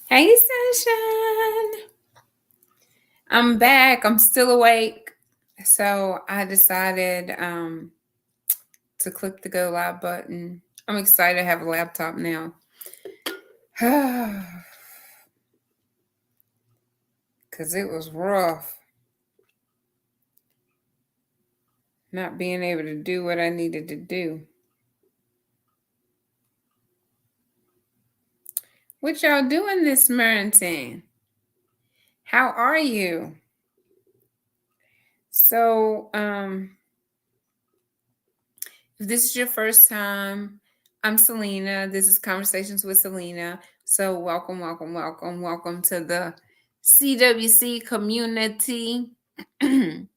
Hey, Sunshine. I'm back. I'm still awake. So I decided to click the go live button. I'm excited to have a laptop now. Because it was rough not being able to do what I needed to do. What y'all doing this morning? How are you? So, if this is your first time, I'm Selena. This is Conversations with Selena. So, welcome, welcome, welcome, welcome to the CWC community. and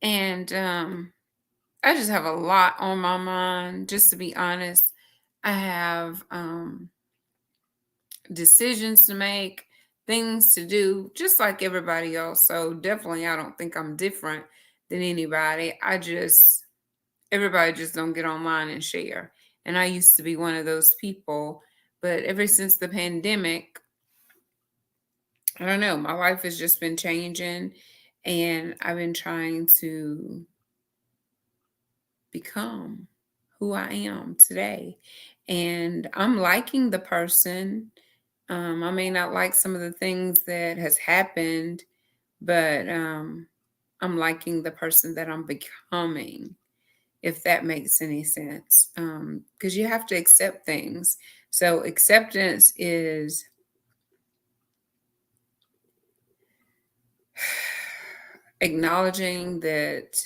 I just have a lot on my mind, just to be honest. I have decisions to make, things to do, just like everybody else. So, definitely, I don't think I'm different than anybody. Everybody just don't get online and share. And I used to be one of those people, but ever since the pandemic, I don't know, my life has just been changing, and I've been trying to become who I am today. And I'm liking the person. I may not like some of the things that has happened, but I'm liking the person that I'm becoming, if that makes any sense. Because you have to accept things. So acceptance is acknowledging that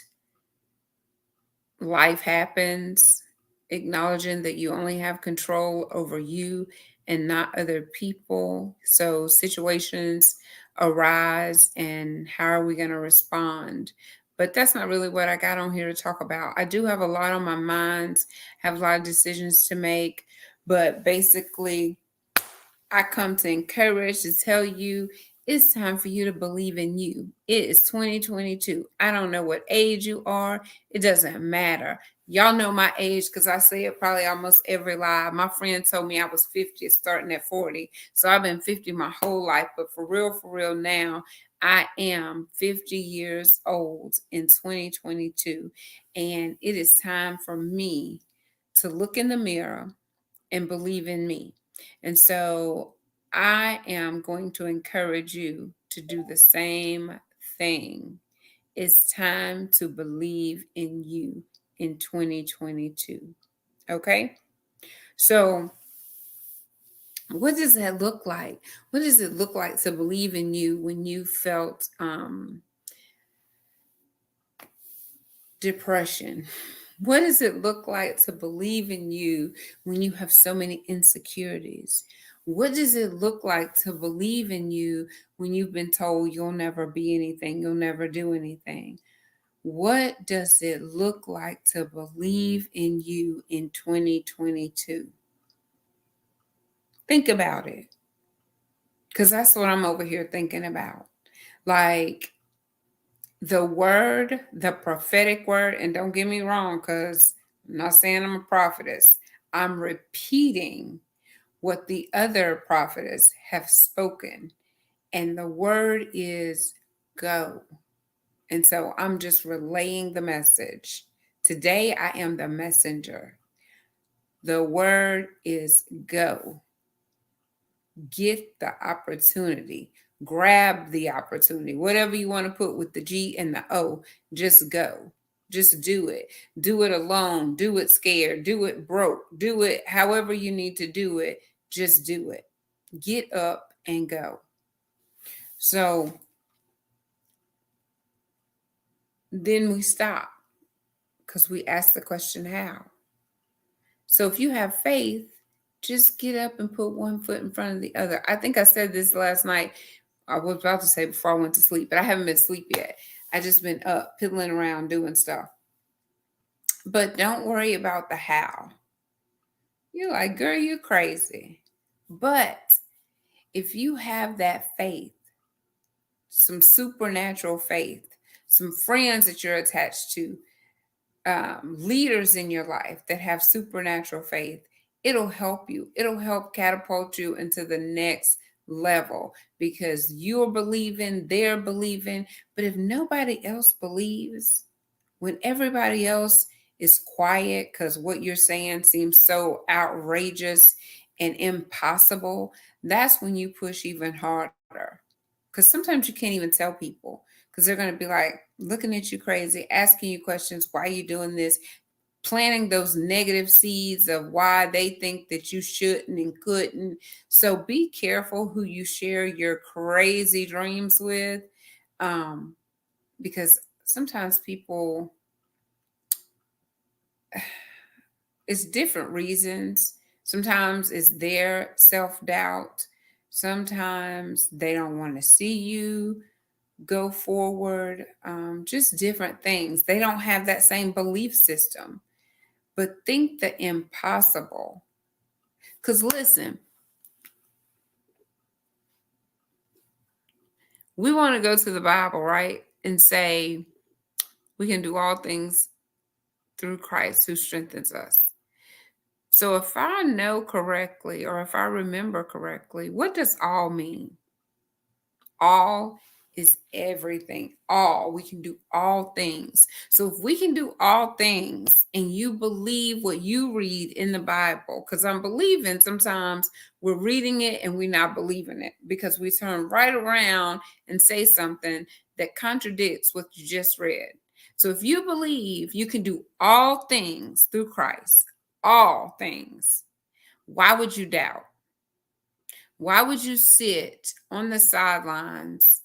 life happens, acknowledging that you only have control over you and not other people. So situations arise, and how are we going to respond? But that's not really what I got on here to talk about. I do have a lot on my mind, have a lot of decisions to make, but basically, I come to encourage, to tell you it's time for you to believe in you. It is 2022. I don't know what age you are. It doesn't matter. Y'all know my age because I say it probably almost every live. My friend told me I was 50 starting at 40. So I've been 50 my whole life. But for real now, I am 50 years old in 2022. And it is time for me to look in the mirror and believe in me. And so I am going to encourage you to do the same thing. It's time to believe in you in 2022. Okay? So, what does that look like? What does it look like to believe in you when you felt depression? What does it look like to believe in you when you have so many insecurities? What does it look like to believe in you when you've been told you'll never be anything, you'll never do anything? What does it look like to believe in you in 2022? Think about it, because that's what I'm over here thinking about. Like, the word, the prophetic word, and don't get me wrong, because I'm not saying I'm a prophetess. I'm repeating what the other prophetess have spoken. And the word is go. And so I'm just relaying the message. Today I am the messenger. The word is go. Get the opportunity. Grab the opportunity. Whatever you want to put with the G and the O, just go. Just do it. Do it alone. Do it scared. Do it broke. Do it however you need to do it. Just do it. Get up and go. So then we stop because we ask the question, how? So if you have faith, just get up and put one foot in front of the other. I think I said this last night. I was about to say before I went to sleep, but I haven't been asleep yet. I just been up, piddling around, doing stuff. But don't worry about the how. You're like, girl, you're crazy. But if you have that faith, some supernatural faith, some friends that you're attached to, leaders in your life that have supernatural faith, it'll help you. It'll help catapult you into the next level because you're believing, they're believing. But if nobody else believes, when everybody else is quiet because what you're saying seems so outrageous and impossible, that's when you push even harder. Because sometimes you can't even tell people because they're going to be like looking at you crazy, asking you questions. Why are you doing this? Planting those negative seeds of why they think that you shouldn't and couldn't. So be careful who you share your crazy dreams with, um, because sometimes people, it's different reasons. Sometimes it's their self doubt. Sometimes they don't want to see you go forward. Just different things. They don't have that same belief system. But think the impossible. Because listen, we want to go to the Bible, right? And say we can do all things through Christ who strengthens us. So if I know correctly or if I remember correctly, what does all mean? All is everything. All. We can do all things. So if we can do all things and you believe what you read in the Bible, because I'm believing sometimes we're reading it and we're not believing it because we turn right around and say something that contradicts what you just read. So if you believe you can do all things through Christ, all things, why would you doubt? Why would you sit on the sidelines,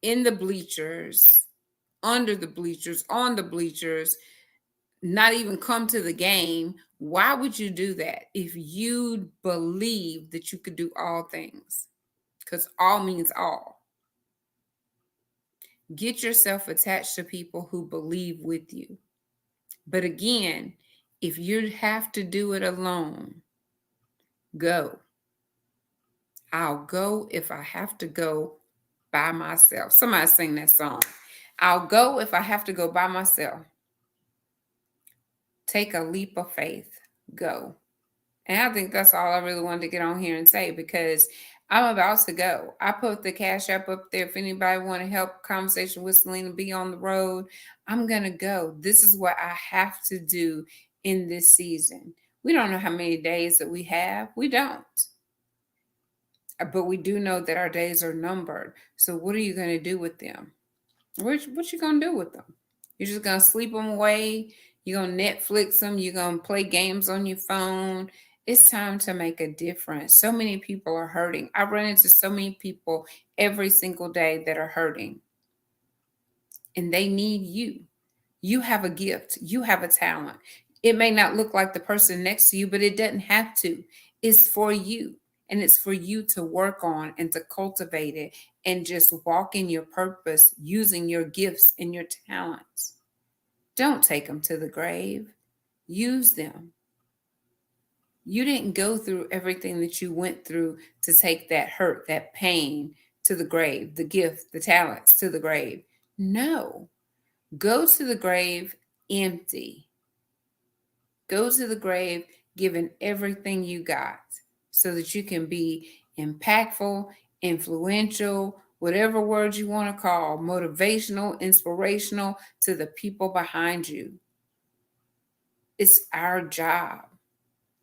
in the bleachers, under the bleachers, on the bleachers, not even come to the game? Why would you do that if you believe that you could do all things? Because all means all. Get yourself attached to people who believe with you. But again, if you have to do it alone, go. I'll go if I have to go by myself. Somebody sing that song. I'll go if I have to go by myself. Take a leap of faith. Go. And I think that's all I really wanted to get on here and say because I'm about to go. I put the Cashapp up there. If anybody want to help conversation with Selena be on the road, I'm going to go. This is what I have to do in this season. We don't know how many days that we have. We don't. But we do know that our days are numbered. So what are you going to do with them? What you going to do with them? You're just going to sleep them away? You're going to Netflix them? You're going to play games on your phone? It's time to make a difference. So many people are hurting. I run into so many people every single day that are hurting. And they need you. You have a gift. You have a talent. It may not look like the person next to you, but it doesn't have to. It's for you. And it's for you to work on and to cultivate it and just walk in your purpose using your gifts and your talents. Don't take them to the grave. Use them. You didn't go through everything that you went through to take that hurt, that pain to the grave, the gift, the talents to the grave. No. Go to the grave empty. Go to the grave giving everything you got so that you can be impactful, influential, whatever words you want to call, motivational, inspirational to the people behind you. It's our job.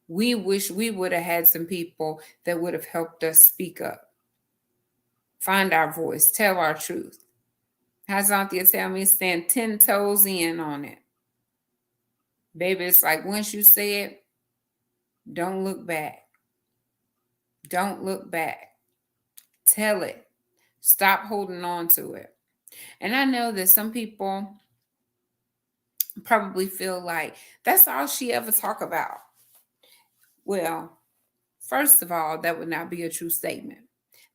We wish we would have had some people that would have helped us speak up, find our voice, tell our truth. How's Auntie tell me? Stand 10 toes in on it. Baby, it's like once you say it, don't look back. Don't look back. Tell it. Stop holding on to it. And I know that some people probably feel like that's all she ever talk about. Well, first of all, that would not be a true statement.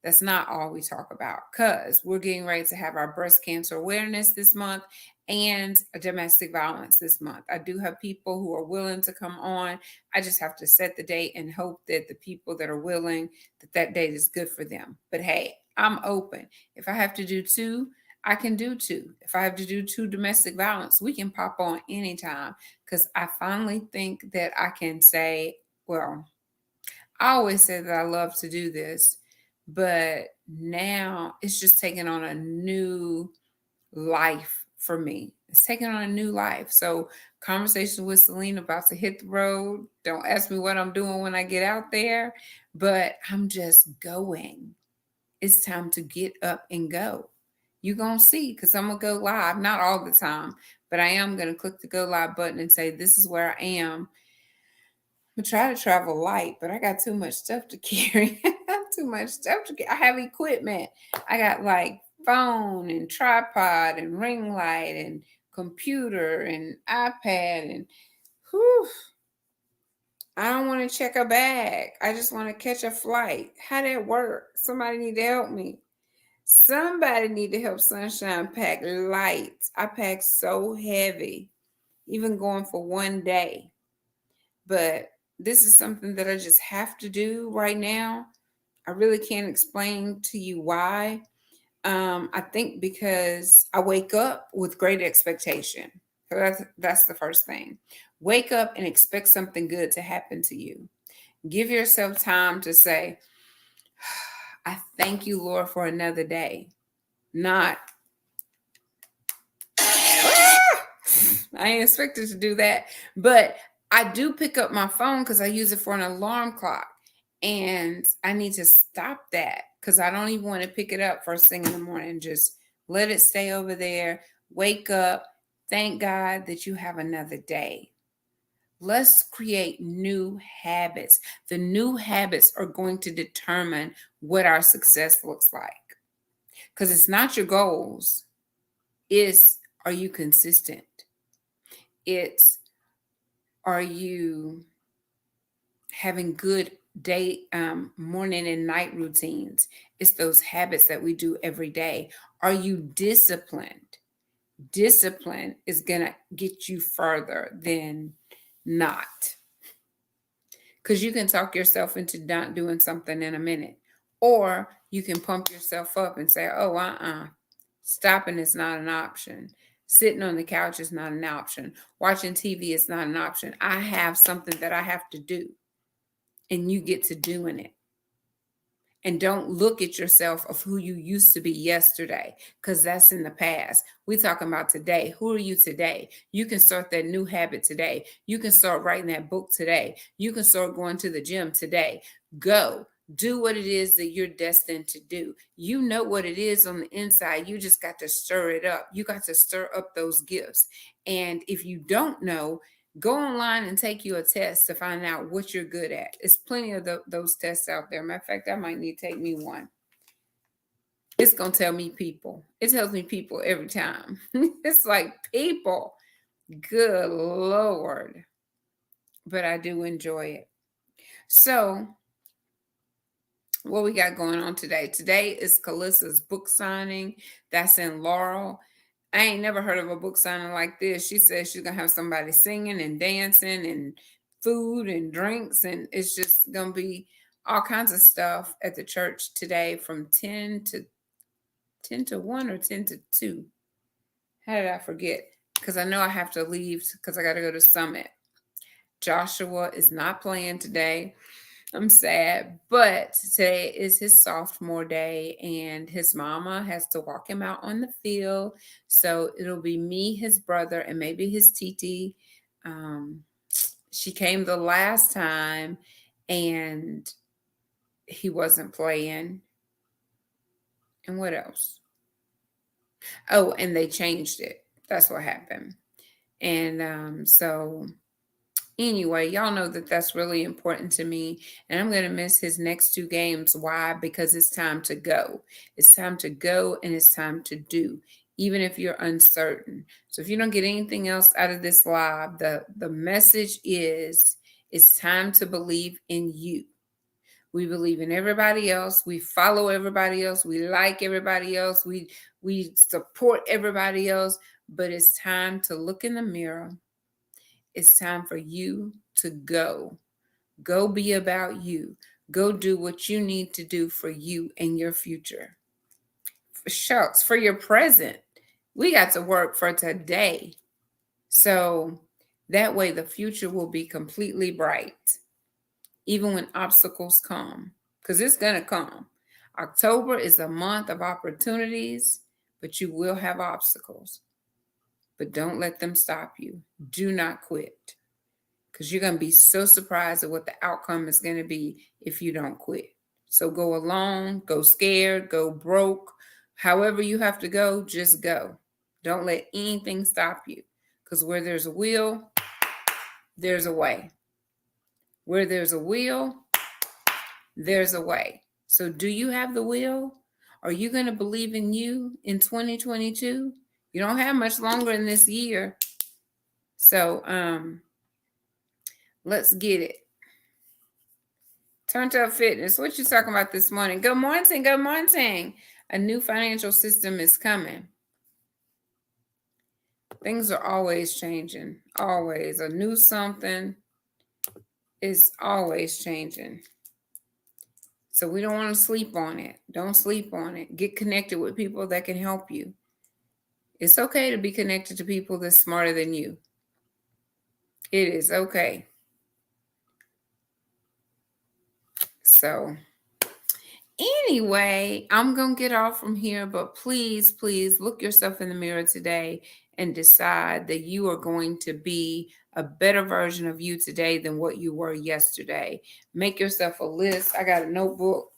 That's not all we talk about because we're getting ready to have our breast cancer awareness this month and domestic violence this month. I do have people who are willing to come on. I just have to set the date and hope that the people that are willing, that date is good for them. But hey, I'm open. If I have to do two, I can do two. If I have to do two domestic violence, we can pop on anytime because I finally think that I can say, well, I always say that I love to do this, but now it's just taking on a new life for me. It's taking on a new life. So, conversation with Celine about to hit the road. Don't ask me what I'm doing when I get out there, but I'm just going. It's time to get up and go. You're going to see because I'm going to go live, not all the time, but I am going to click the go live button and say, this is where I am. I'm going to try to travel light, but I got too much stuff to carry. Too much stuff to carry. I have equipment. I got like phone and tripod and ring light and computer and iPad and whew, I don't want to check a bag. I just want to catch a flight. How that work? Somebody need to help me. Somebody need to help Sunshine pack light. I pack so heavy, even going for one day. But this is something that I just have to do right now. I really can't explain to you why. I think because I wake up with great expectation. So that's the first thing. Wake up and expect something good to happen to you. Give yourself time to say, I thank you, Lord, for another day. Not, I ain't expected to do that. But I do pick up my phone because I use it for an alarm clock. And I need to stop that because I don't even want to pick it up first thing in the morning. Just let it stay over there. Wake up. Thank God that you have another day. Let's create new habits. The new habits are going to determine what our success looks like. Because it's not your goals. It's, are you consistent? It's, are you having good day, morning and night routines? It's those habits that we do every day. Are you disciplined? Discipline is going to get you further than not. Because you can talk yourself into not doing something in a minute. Or you can pump yourself up and say, oh, stopping is not an option. Sitting on the couch is not an option. Watching TV is not an option. I have something that I have to do. And you get to doing it. And don't look at yourself of who you used to be yesterday, because that's in the past. We're talking about today. Who are you today? You can start that new habit today. You can start writing that book today. You can start going to the gym today. Go. Do what it is that you're destined to do. You know what it is on the inside. You just got to stir it up. You got to stir up those gifts. And if you don't know, go online and take you a test to find out what you're good at. There's plenty of those tests out there. Matter of fact, I might need to take me one. It's going to tell me people. It tells me people every time. It's like people. Good Lord. But I do enjoy it. So, what we got going on today? Today is Kalissa's book signing. That's in Laurel. I ain't never heard of a book signing like this. She says she's going to have somebody singing and dancing and food and drinks. And it's just going to be all kinds of stuff at the church today from 10 to 1 or 10 to 2. How did I forget? Because I know I have to leave because I got to go to Summit. Joshua is not playing today. I'm sad, but today is his sophomore day and his mama has to walk him out on the field. So it'll be me, his brother, and maybe his TT. She came the last time and he wasn't playing. And what else? Oh, and they changed it. That's what happened. And so anyway, y'all know that that's really important to me. And I'm going to miss his next 2 games. Why? Because it's time to go. It's time to go and it's time to do, even if you're uncertain. So if you don't get anything else out of this live, the message is it's time to believe in you. We believe in everybody else. We follow everybody else. We like everybody else. We support everybody else. But it's time to look in the mirror. It's time for you to go. Go be about you. Go do what you need to do for you and your future. Shucks, for your present. We got to work for today. So that way the future will be completely bright. even when obstacles come, because it's going to come. October is a month of opportunities, but you will have obstacles. But don't let them stop you. Do not quit, because you're going to be so surprised at what the outcome is going to be if you don't quit. So go alone, go scared, go broke. However you have to go, just go. Don't let anything stop you, because where there's a will, there's a way. Where there's a will, there's a way. So do you have the will? Are you going to believe in you in 2022? You don't have much longer in this year. So let's get it. Turned Up Fitness. What you talking about this morning? Good morning. Good morning. A new financial system is coming. Things are always changing. Always. A new something is always changing. So we don't want to sleep on it. Don't sleep on it. Get connected with people that can help you. It's okay to be connected to people that's smarter than you. It is okay. So anyway, I'm going to get off from here, but please, please look yourself in the mirror today and decide that you are going to be a better version of you today than what you were yesterday. Make yourself a list. I got a notebook.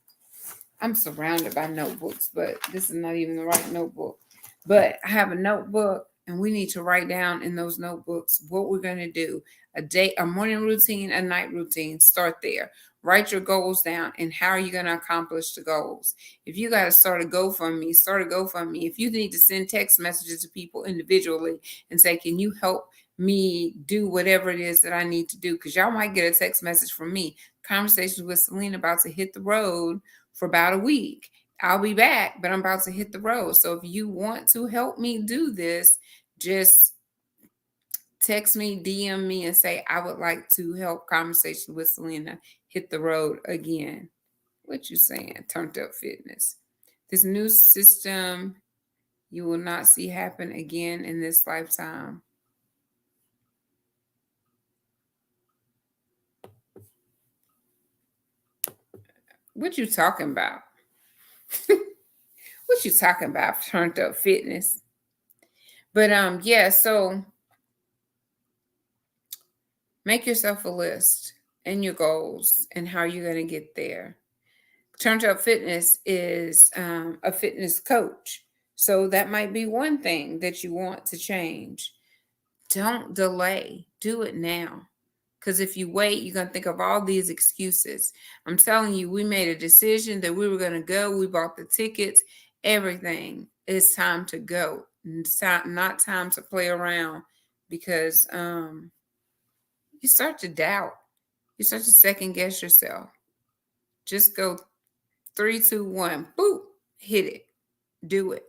I'm surrounded by notebooks, but this is not even the right notebook. But I have a notebook, and we need to write down in those notebooks what we're going to do. A morning routine, a night routine. Start there. Write your goals down, and how are you going to accomplish the goals? If you got to start a GoFundMe, start a GoFundMe. If you need to send text messages to people individually and say, can you help me do whatever it is that I need to do? Because y'all might get a text message from me. Conversations with Selena about to hit the road for about a week. I'll be back, but I'm about to hit the road. So if you want to help me do this, just text me, DM me, and say, I would like to help Conversation with Selena hit the road again. What you saying? Turned Up Fitness. This new system you will not see happen again in this lifetime. What you talking about? What you talking about? Turned Up Fitness. But yeah, so make yourself a list and your goals and how you're going to get there. Turned Up Fitness is a fitness coach. So that might be one thing that you want to change. Don't delay. Do it now. Because if you wait, you're going to think of all these excuses. I'm telling you, we made a decision that we were going to go. We bought the tickets, everything. It's time to go. It's not time to play around, because you start to doubt. You start to second guess yourself. Just go 3, 2, 1. Boop. Hit it. Do it.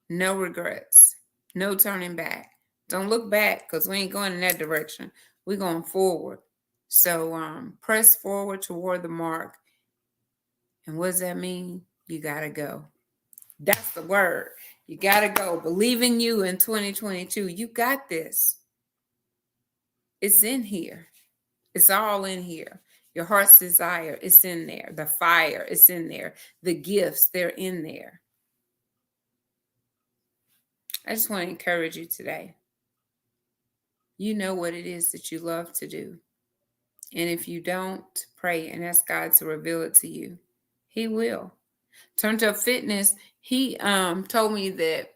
No regrets. No turning back. Don't look back, because we ain't going in that direction. We're going forward. So press forward toward the mark. And what does that mean? You got to go. That's the word. You got to go. Believe in you in 2022. You got this. It's in here. It's all in here. Your heart's desire, it's in there. The fire, it's in there. The gifts, they're in there. I just want to encourage you today. You know what it is that you love to do. And if you don't, pray and ask God to reveal it to you. He will. Turned Up Fitness, he told me that,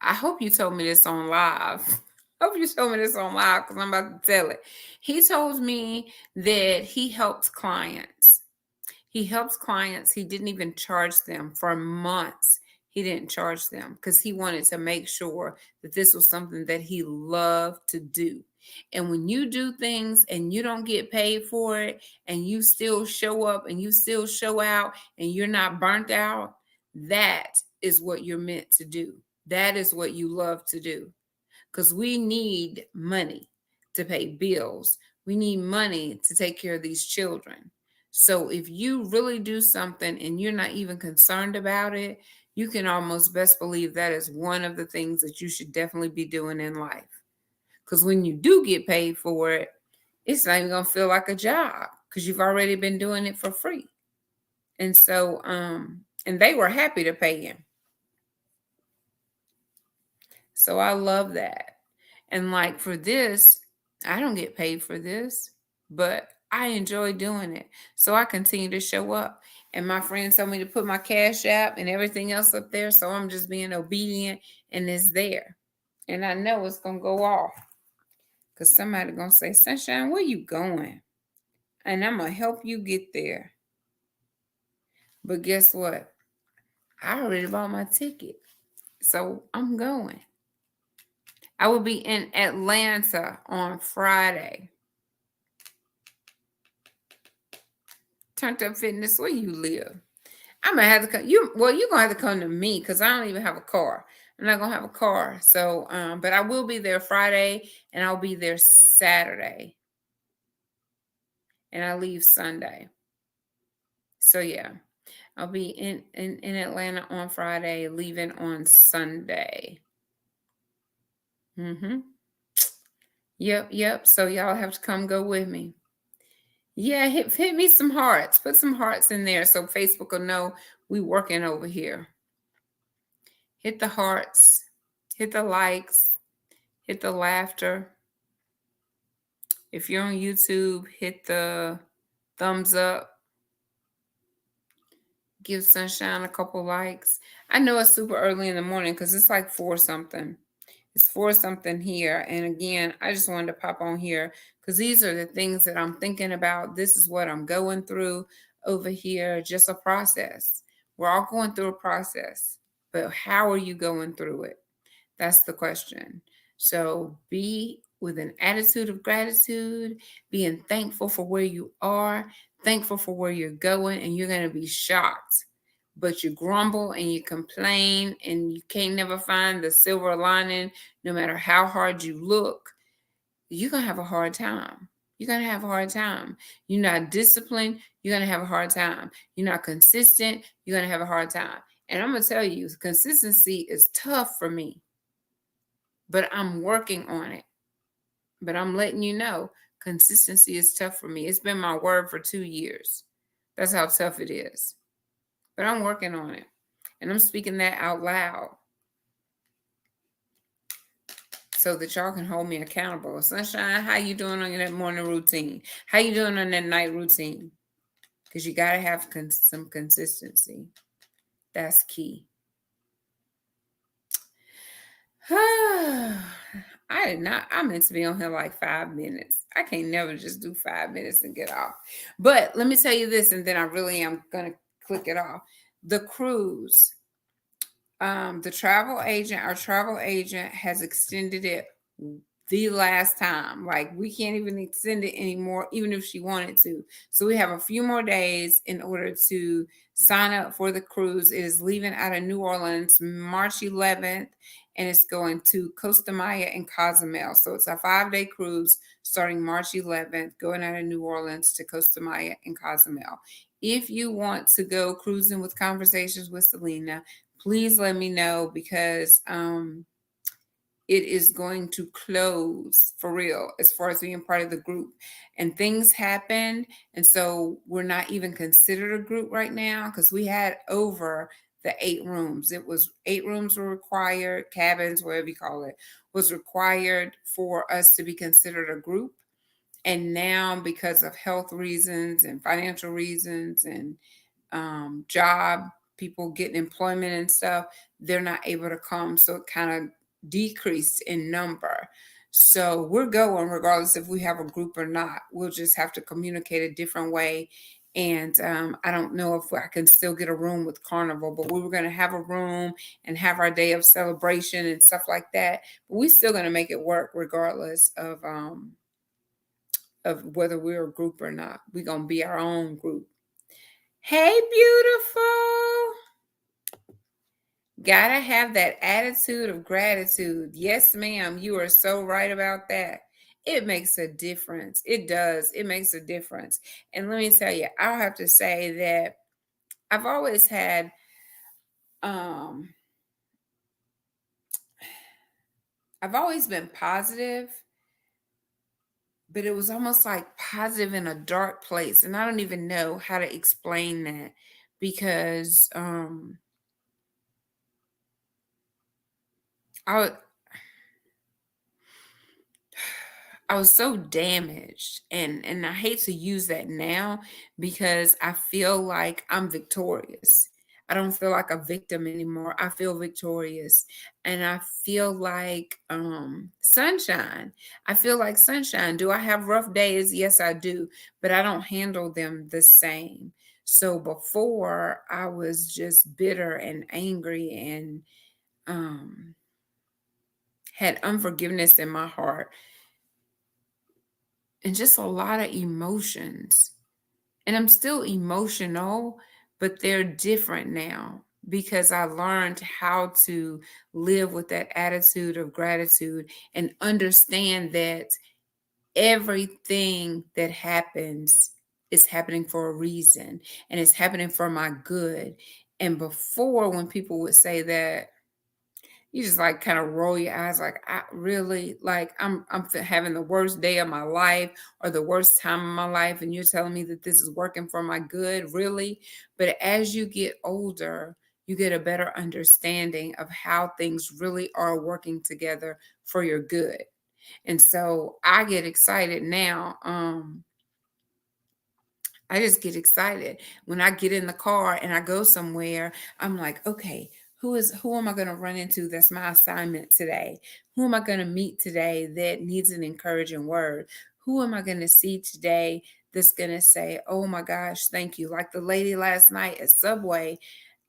I hope you told me this on live. I hope you told me this on live, because I'm about to tell it. He told me that he helps clients. He helps clients. He didn't even charge them for months. He didn't charge them because he wanted to make sure that this was something that he loved to do. And when you do things and you don't get paid for it, and you still show up and you still show out and you're not burnt out, that is what you're meant to do. That is what you love to do. Because we need money to pay bills. We need money to take care of these children. So if you really do something and you're not even concerned about it, you can almost best believe that is one of the things that you should definitely be doing in life. Because when you do get paid for it, it's not even gonna feel like a job because you've already been doing it for free. And so, and they were happy to pay him. So I love that. And like for this, I don't get paid for this, but I enjoy doing it. So I continue to show up. And my friend told me to put my Cash App and everything else up there. So I'm just being obedient and it's there. And I know it's gonna go off. Cause somebody gonna say, Sunshine, where you going? And I'm gonna help you get there. But guess what? I already bought my ticket. So I'm going. I will be in Atlanta on Friday. Turned Up Fitness, where you live? I'm gonna have to come. You're gonna have to come to me because I don't even have a car. I'm not gonna have a car. So, but I will be there Friday and I'll be there Saturday. And I leave Sunday. So yeah. I'll be in Atlanta on Friday, leaving on Sunday. Mm-hmm. Yep. So y'all have to come go with me. Yeah, hit me some hearts. Put some hearts in there so Facebook will know we working over here. Hit the hearts, hit the likes, hit the laughter. If you're on YouTube, hit the thumbs up. Give Sunshine a couple likes. I know it's super early in the morning because it's like 4 something. It's 4 something here. And again, I just wanted to pop on here because these are the things that I'm thinking about. This is what I'm going through over here. Just a process. We're all going through a process. But how are you going through it? That's the question. So be with an attitude of gratitude, being thankful for where you are, thankful for where you're going, and you're going to be shocked. But you grumble and you complain and you can't never find the silver lining, no matter how hard you look, you're going to have a hard time. You're going to have a hard time. You're not disciplined, you're going to have a hard time. You're not consistent, you're going to have a hard time. And I'm going to tell you, consistency is tough for me, but I'm working on it. But I'm letting you know, consistency is tough for me. It's been my word for 2 years. That's how tough it is. But I'm working on it. And I'm speaking that out loud so that y'all can hold me accountable. Sunshine, how you doing on that morning routine? How you doing on that night routine? Because you got to have some consistency. That's key. I meant to be on here like 5 minutes. I can't never just do 5 minutes and get off. But let me tell you this, and then I really am gonna click it off. The cruise, our travel agent has extended it the last time. Like we can't even extend it anymore, even if she wanted to. So we have a few more days in order to sign up for the cruise. It is leaving out of New Orleans March 11th, and it's going to Costa Maya and Cozumel. So it's a 5-day cruise starting March 11th, going out of New Orleans to Costa Maya and Cozumel. If you want to go cruising with Conversations with Selena, please let me know because it is going to close for real as far as being part of the group. And things happened. And so we're not even considered a group right now because we had over the 8 rooms. It was 8 rooms were required, cabins, whatever you call it, was required for us to be considered a group. And now, because of health reasons and financial reasons and job, people getting employment and stuff, they're not able to come. So it kind of decreased in number. So we're going regardless if we have a group or not. We'll just have to communicate a different way. And I don't know if I can still get a room with Carnival, but we were going to have a room and have our day of celebration and stuff like that. But we're still going to make it work regardless of whether we're a group or not. We're going to be our own group. Hey, beautiful. Gotta have that attitude of gratitude. Yes, ma'am. You are so right about that. It makes a difference. It does. It makes a difference. And let me tell you, I'll have to say that I've always had I've always been positive, but it was almost like positive in a dark place. And I don't even know how to explain that because I I was so damaged, and I hate to use that now because I feel like I'm victorious. I don't feel like a victim anymore. I feel victorious, and I feel like sunshine. I feel like sunshine. Do I have rough days? Yes, I do, but I don't handle them the same. So before I was just bitter and angry and um had unforgiveness in my heart and just a lot of emotions. And I'm still emotional, but they're different now because I learned how to live with that attitude of gratitude and understand that everything that happens is happening for a reason and it's happening for my good. And before, when people would say that, you just like kind of roll your eyes like, I really, like, having the worst day of my life or the worst time of my life, and you're telling me that this is working for my good, really? But as you get older, you get a better understanding of how things really are working together for your good. And so I get excited now. I just get excited when I get in the car and I go somewhere. I'm like, okay, who am I going to run into? That's my assignment today. Who am I going to meet today that needs an encouraging word? Who am I going to see today that's going to say, oh my gosh, thank you? Like the lady last night at Subway,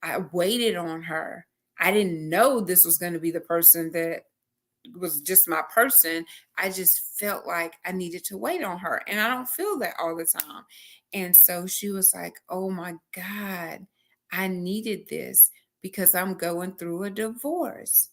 I waited on her. I didn't know this was going to be the person that was just my person. I just felt like I needed to wait on her. And I don't feel that all the time. And so she was like, oh my God, I needed this because I'm going through a divorce.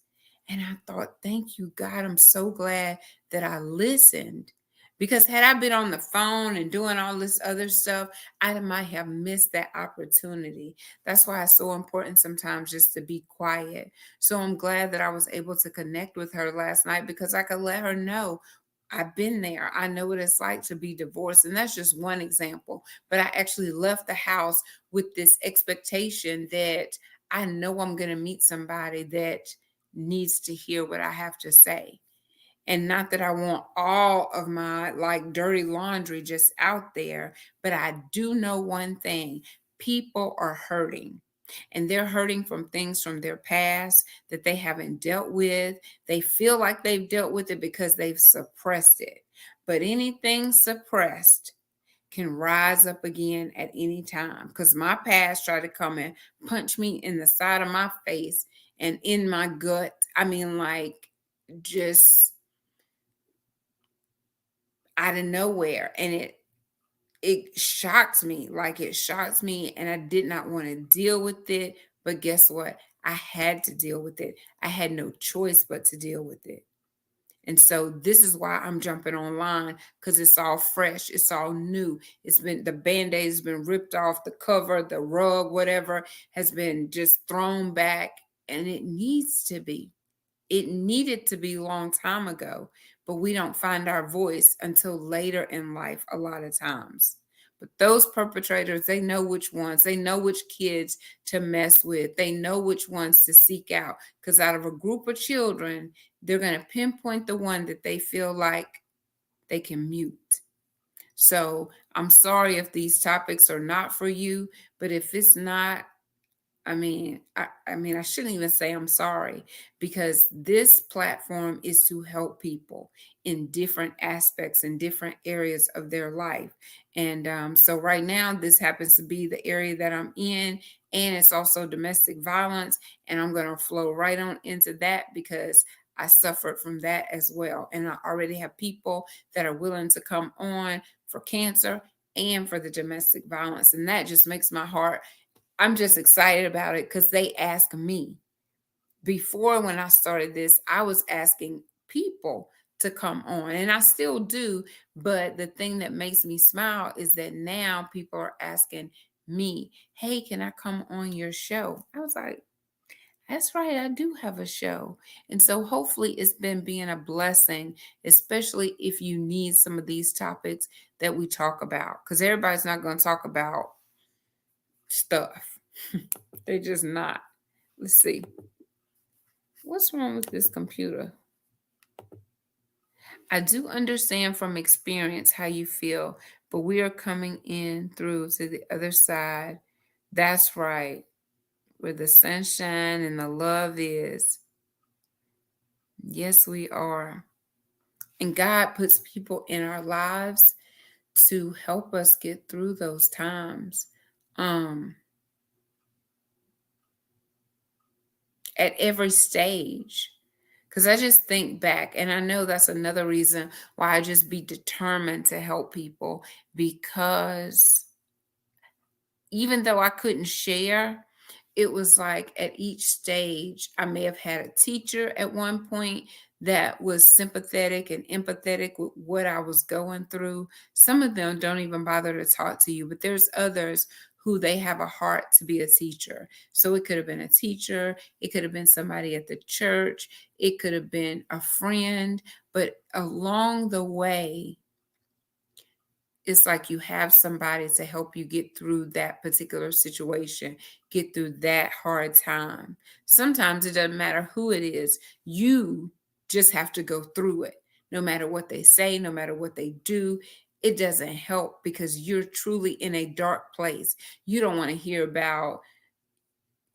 And I thought, thank you, God. I'm so glad that I listened. Because had I been on the phone and doing all this other stuff, I might have missed that opportunity. That's why it's so important sometimes just to be quiet. So I'm glad that I was able to connect with her last night because I could let her know I've been there. I know what it's like to be divorced. And that's just one example. But I actually left the house with this expectation that I know I'm going to meet somebody that needs to hear what I have to say. And not that I want all of my like dirty laundry just out there, but I do know one thing: people are hurting. And they're hurting from things from their past that they haven't dealt with. They feel like they've dealt with it because they've suppressed it. But anything suppressed can rise up again at any time. Because my past tried to come and punch me in the side of my face and in my gut. I mean, like, just out of nowhere. And it shocked me. Like, it shocked me, and I did not want to deal with it. But guess what? I had to deal with it. I had no choice but to deal with it. And so this is why I'm jumping online, because it's all fresh, it's all new. It's been, the band-aid has been ripped off, the cover, the rug, whatever has been just thrown back, and it needs to be. It needed to be a long time ago, but we don't find our voice until later in life a lot of times. But those perpetrators, they know which ones, they know which kids to mess with, they know which ones to seek out. Because out of a group of children, they're going to pinpoint the one that they feel like they can mute. So I'm sorry if these topics are not for you, but if it's not, I shouldn't even say I'm sorry, because this platform is to help people in different aspects in different areas of their life. And so right now, this happens to be the area that I'm in, and it's also domestic violence. And I'm going to flow right on into that because I suffered from that as well. And I already have people that are willing to come on for cancer and for the domestic violence. And that just makes my heart, I'm just excited about it because they ask me. Before, when I started this, I was asking people to come on, and I still do. But the thing that makes me smile is that now people are asking me, hey, can I come on your show? I was like, That's right, I do have a show. And so hopefully it's been being a blessing, especially if you need some of these topics that we talk about. Because everybody's not going to talk about stuff. They're just not. Let's see. What's wrong with this computer? I do understand from experience how you feel, but we are coming in through to the other side. That's right, where the sunshine and the love is. Yes, we are. And God puts people in our lives to help us get through those times. Um, at every stage. Because I just think back, and I know that's another reason why I just be determined to help people, because even though I couldn't share, it was like at each stage, I may have had a teacher at one point that was sympathetic and empathetic with what I was going through. Some of them don't even bother to talk to you, but there's others who they have a heart to be a teacher. So it could have been a teacher, it could have been somebody at the church, it could have been a friend, but along the way, it's like you have somebody to help you get through that particular situation, get through that hard time. Sometimes it doesn't matter who it is, you just have to go through it. No matter what they say, no matter what they do, it doesn't help because you're truly in a dark place. You don't want to hear about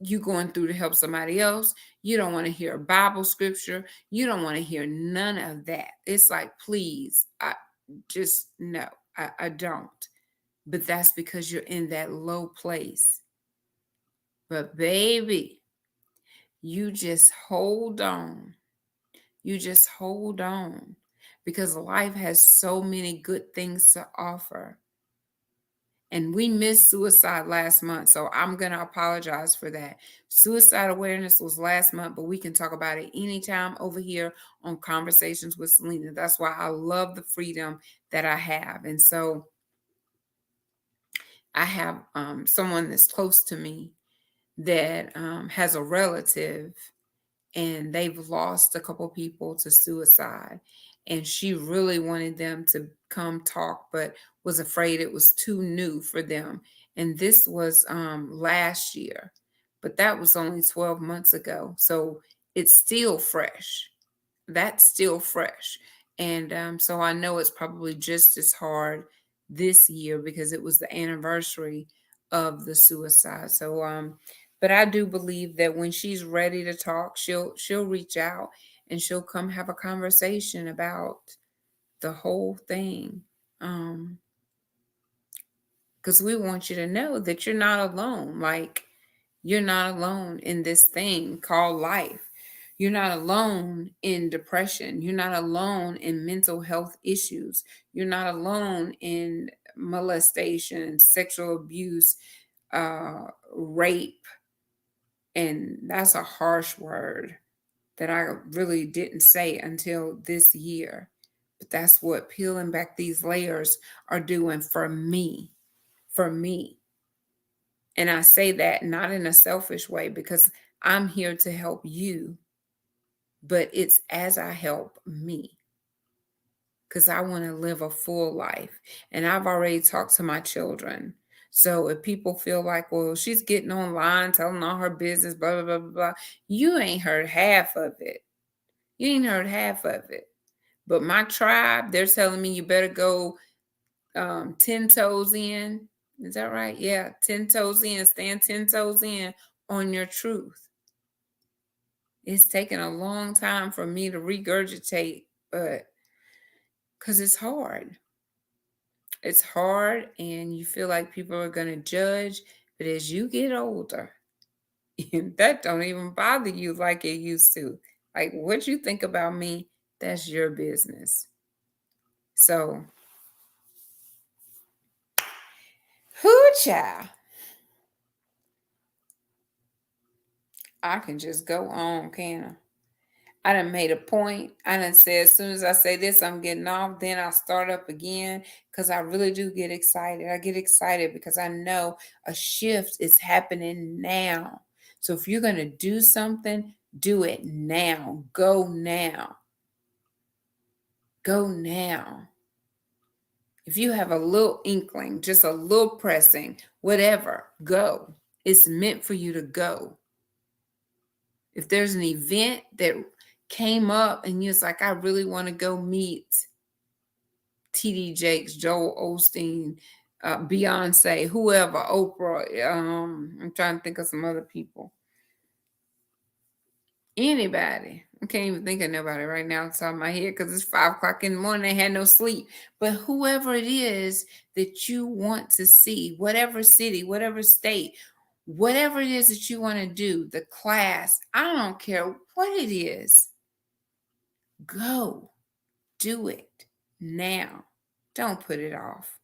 you going through to help somebody else. You don't want to hear a Bible scripture. You don't want to hear none of that. It's like, please, I just no, I don't. But that's because you're in that low place. But baby, you just hold on. You just hold on because life has so many good things to offer. And we missed suicide last month. So I'm going to apologize for that. Suicide awareness was last month, but we can talk about it anytime over here on Conversations with Selena. That's why I love the freedom that I have. And so I have someone that's close to me that has a relative, and they've lost a couple people to suicide. And she really wanted them to come talk, but was afraid it was too new for them. And this was last year, but that was only 12 months ago. So it's still fresh. That's still fresh. And so I know it's probably just as hard this year because it was the anniversary of the suicide. So but I do believe that when she's ready to talk, she'll reach out and she'll come have a conversation about the whole thing. Because we want you to know that you're not alone. Like, you're not alone in this thing called life. You're not alone in depression. You're not alone in mental health issues. You're not alone in molestation, sexual abuse, rape. And that's a harsh word that I really didn't say until this year. But that's what peeling back these layers are doing for me. For me. And I say that not in a selfish way because I'm here to help you, but it's as I help me because I want to live a full life. And I've already talked to my children. So if people feel like, well, she's getting online, telling all her business, blah, blah, blah, blah, blah, you ain't heard half of it. You ain't heard half of it. But my tribe, they're telling me you better go 10 toes in. Is that right? Yeah, 10 toes in, stand 10 toes in on your truth. It's taken a long time for me to regurgitate, but because it's hard. It's hard, and you feel like people are going to judge. But as you get older, that don't even bother you like it used to. Like, what you think about me, that's your business. So, whoo, child. I can just go on, can I done made a point. I done said as soon as I say this, I'm getting off. Then I'll start up again because I really do get excited. I get excited because I know a shift is happening now. So if you're going to do something, do it now. Go now. Go now. If you have a little inkling, just a little pressing, whatever, go. It's meant for you to go. If there's an event that came up and you're like, I really want to go meet T.D. Jakes, Joel Osteen, Beyonce, whoever, Oprah. I'm trying to think of some other people. Anybody. I can't even think of nobody right now off the top of my head because it's 5 o'clock in the morning. They had no sleep. But whoever it is that you want to see, whatever city, whatever state, whatever it is that you want to do, the class, I don't care what it is. Go. Do it now. Don't put it off.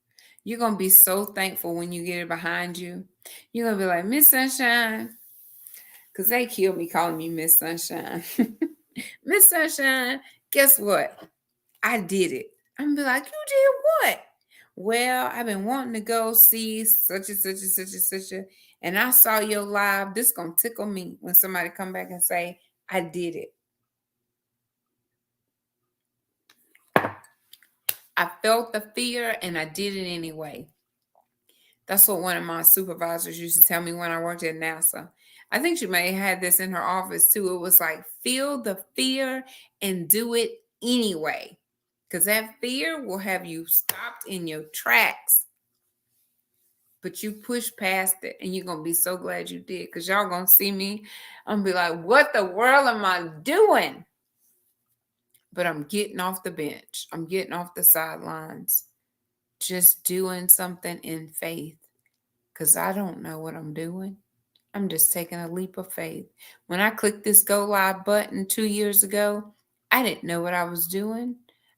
You're going to be so thankful when you get it behind you. You're going to be like, Miss Sunshine, because they killed me calling me Miss Sunshine. Miss Sunshine, guess what? I did it. I'm going to be like, you did what? Well, I've been wanting to go see such and such and such and such a, and I saw your live. This going to tickle me when somebody come back and say, I did it. I felt the fear and I did it anyway. That's what one of my supervisors used to tell me when I worked at NASA. I think she may have had this in her office too. It was like, feel the fear and do it anyway. Because that fear will have you stopped in your tracks. But you push past it and you're going to be so glad you did. Because y'all going to see me. I'm going to be like, what the world am I doing? But I'm getting off the bench. I'm getting off the sidelines. Just doing something in faith. Because I don't know what I'm doing. I'm just taking a leap of faith. When I clicked this go live button 2 years ago, I didn't know what I was doing.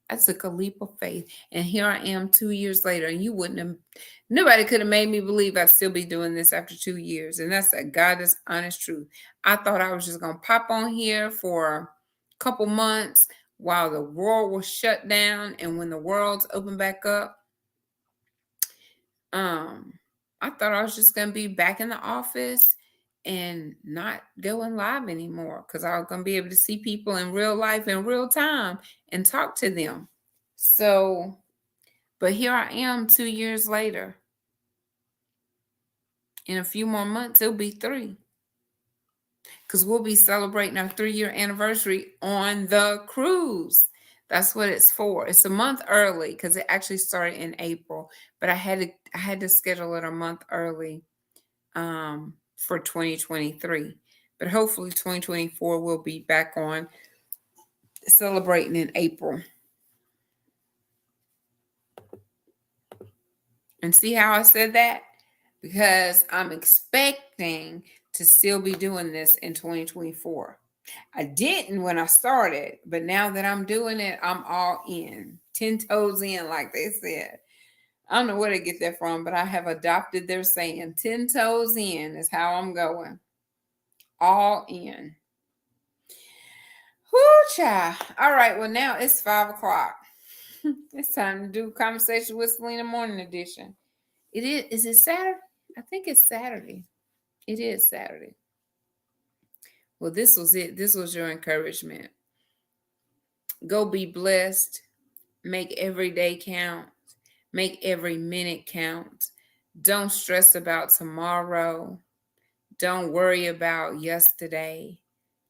I took a leap of faith. And here I am 2 years later. And you wouldn't have, nobody could have made me believe I'd still be doing this after 2 years. And that's a God's honest truth. I thought I was just going to pop on here for a couple months while the world was shut down. And when the world's opened back up, I thought I was just going to be back in the office and not going live anymore because I was going to be able to see people in real life in real time and talk to them. So, but here I am 2 years later. In a few more months, it'll be 3. Because we'll be celebrating our 3-year anniversary on the cruise. That's what it's for. It's a month early because it actually started in April, but I had to schedule it a month early for 2023. But hopefully 2024 will be back on celebrating in April. And see how I said that? Because I'm expecting to still be doing this in 2024. I didn't when I started, but now that I'm doing it, I'm all in. 10 toes in, like they said. I don't know where they get that from, but I have adopted their saying. 10 toes in is how I'm going. All in. Whoo, child. All right, well, now it's 5 o'clock. It's time to do Conversation with Selena Morning Edition. It is. Is it Saturday? I think it's Saturday. It is Saturday. Well, this was it. This was your encouragement. Go be blessed. Make every day count. Make every minute count. Don't stress about tomorrow. Don't worry about yesterday.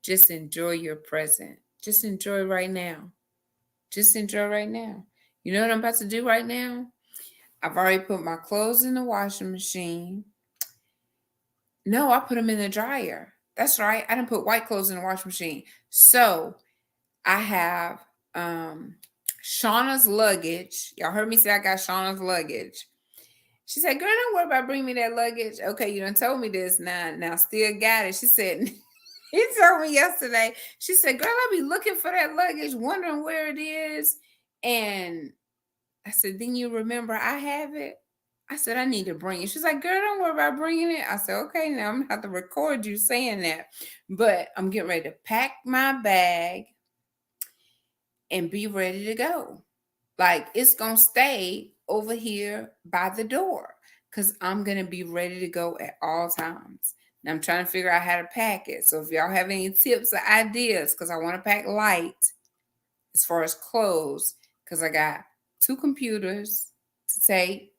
Just enjoy your present. Just enjoy right now. Just enjoy right now. You know what I'm about to do right now? I've already put my clothes in the washing machine. No, I put them in the dryer. That's right. I didn't put white clothes in the washing machine. So I have Shauna's luggage. Y'all heard me say I got Shauna's luggage. She said, girl, don't worry about bringing me that luggage. Okay, you done told me this. Now still got it. She said, he told me yesterday. She said, girl, I'll be looking for that luggage, wondering where it is. And I said, then you remember I have it? I said, I need to bring it. She's like, girl, don't worry about bringing it. I said, okay, now I'm going to have to record you saying that. But I'm getting ready to pack my bag and be ready to go. Like, it's going to stay over here by the door because I'm going to be ready to go at all times. And I'm trying to figure out how to pack it. So if y'all have any tips or ideas, because I want to pack light as far as clothes, because I got 2 computers to take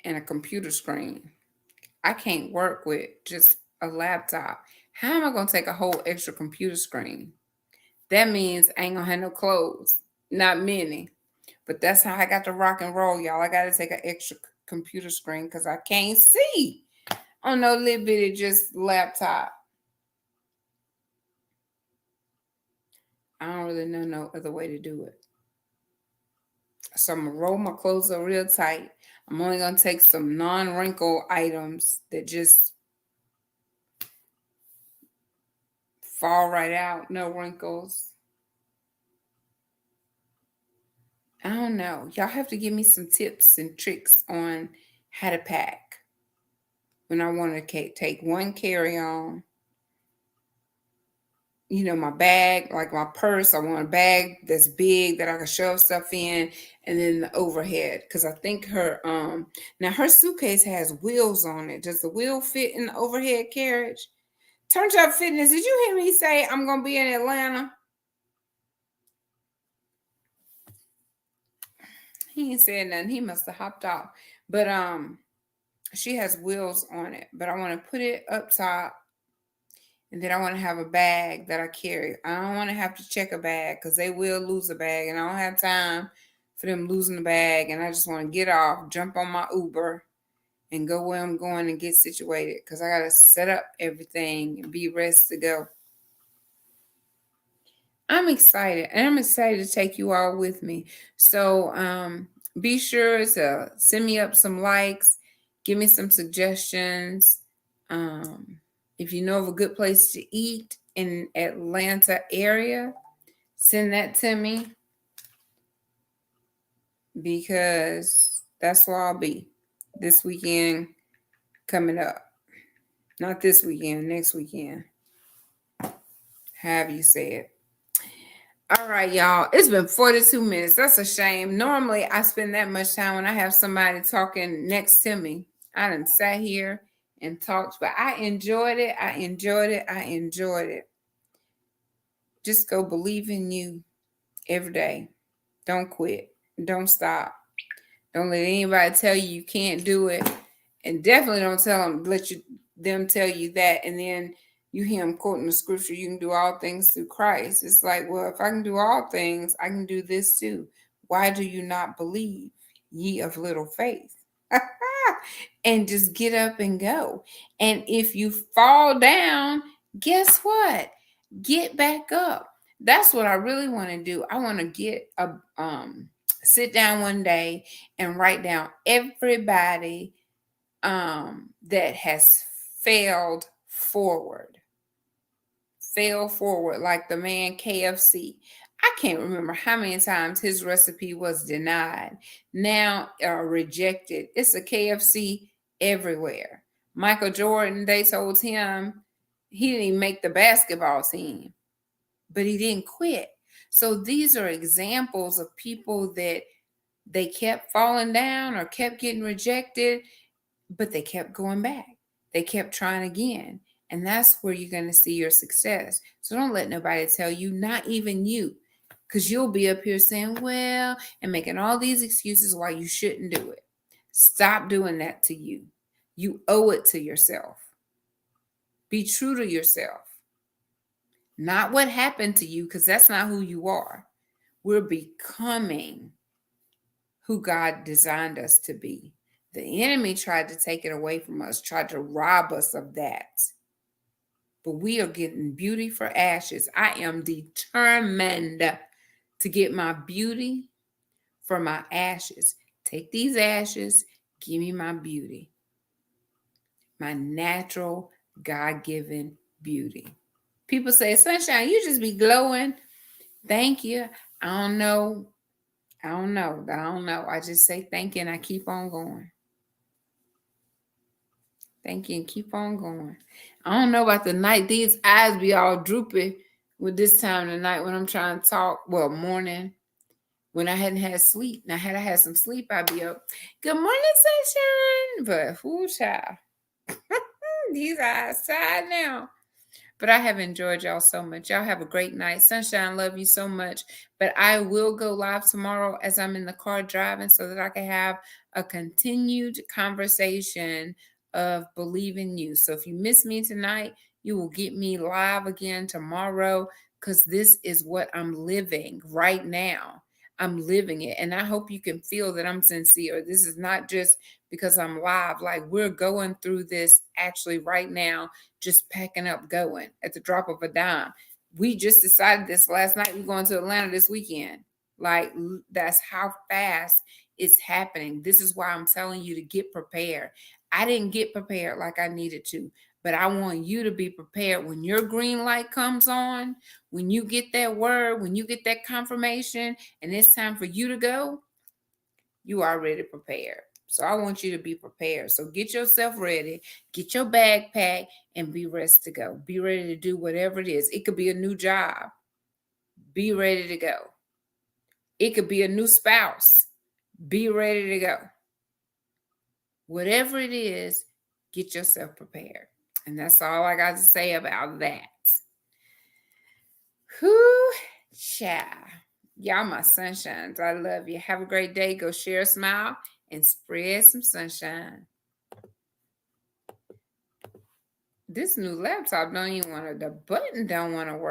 and a computer screen. I can't work with just a laptop. How am I going to take a whole extra computer screen? That means I ain't going to have no clothes. Not many. But that's how I got to rock and roll, y'all. I got to take an extra computer screen because I can't see on no little bitty just laptop. I don't really know no other way to do it. So I'm going to roll my clothes up real tight. I'm only going to take some non-wrinkle items that just fall right out, no wrinkles. I don't know. Y'all have to give me some tips and tricks on how to pack when I want to take one carry-on. You know, my bag, like my purse, I want a bag that's big that I can shove stuff in, and then the overhead. Because I think now her suitcase has wheels on it. Does the wheel fit in the overhead carriage? Turns Up Fitness, did you hear me say I'm going to be in Atlanta? He ain't said nothing. He must have hopped off. But she has wheels on it. But I want to put it up top. And then I want to have a bag that I carry. I don't want to have to check a bag because they will lose a bag. And I don't have time for them losing the bag. And I just want to get off, jump on my Uber, and go where I'm going and get situated. Because I got to set up everything and be ready to go. I'm excited. And I'm excited to take you all with me. So be sure to send me up some likes. Give me some suggestions. If you know of a good place to eat in Atlanta area, send that to me because that's where I'll be this weekend coming up. Not this weekend, next weekend. Have you say it. All right, y'all. It's been 42 minutes. That's a shame. Normally, I spend that much time when I have somebody talking next to me. I done sat here and talked, but I enjoyed it. I enjoyed it. Just go believe in you every day. Don't quit. Don't stop. Don't let anybody tell you can't do it. And definitely don't let them tell you that. And then you hear them quoting the scripture, you can do all things through Christ. It's like, well, if I can do all things, I can do this too. Why do you not believe, ye of little faith? And just get up and go. And if you fall down, guess what? Get back up. That's what I really want to do. I want to sit down one day and write down everybody that has failed forward like the man KFC. I can't remember how many times his recipe was denied, now rejected. It's a KFC everywhere. Michael Jordan, they told him he didn't even make the basketball team, but he didn't quit. So these are examples of people that they kept falling down or kept getting rejected, but they kept going back. They kept trying again. And that's where you're going to see your success. So don't let nobody tell you, not even you, because you'll be up here saying, well, and making all these excuses why you shouldn't do it. Stop doing that to you. You owe it to yourself. Be true to yourself. Not what happened to you, because that's not who you are. We're becoming who God designed us to be. The enemy tried to take it away from us, tried to rob us of that. But we are getting beauty for ashes. I am determined to get my beauty for my ashes. Take these ashes, give me my beauty. My natural, God-given beauty. People say, Sunshine, you just be glowing. Thank you. I don't know. I just say thank you and I keep on going. Thank you and keep on going. I don't know about the night. These eyes be all droopy with this time of the night when I'm trying to talk. Well, morning When I hadn't had sleep. Now, had I had some sleep, I'd be up. Good morning, sunshine. But whoo, child. These are outside now. But I have enjoyed y'all so much. Y'all have a great night. Sunshine, love you so much. But I will go live tomorrow as I'm in the car driving so that I can have a continued conversation of believing you. So if you miss me tonight, you will get me live again tomorrow because this is what I'm living right now. I'm living it. And I hope you can feel that I'm sincere. This is not just because I'm live. Like we're going through this actually right now, just packing up, going at the drop of a dime. We just decided this last night. We're going to Atlanta this weekend. Like that's how fast it's happening. This is why I'm telling you to get prepared. I didn't get prepared like I needed to, but I want you to be prepared when your green light comes on, when you get that word, when you get that confirmation, and it's time for you to go, you are already prepared. So I want you to be prepared. So get yourself ready, get your bag packed, and be ready to go. Be ready to do whatever it is. It could be a new job. Be ready to go. It could be a new spouse. Be ready to go. Whatever it is, get yourself prepared. And that's all I got to say about that. Whoo, child. Y'all my sunshines. I love you. Have a great day. Go share a smile and spread some sunshine. This new laptop don't even want to, the button don't want to work.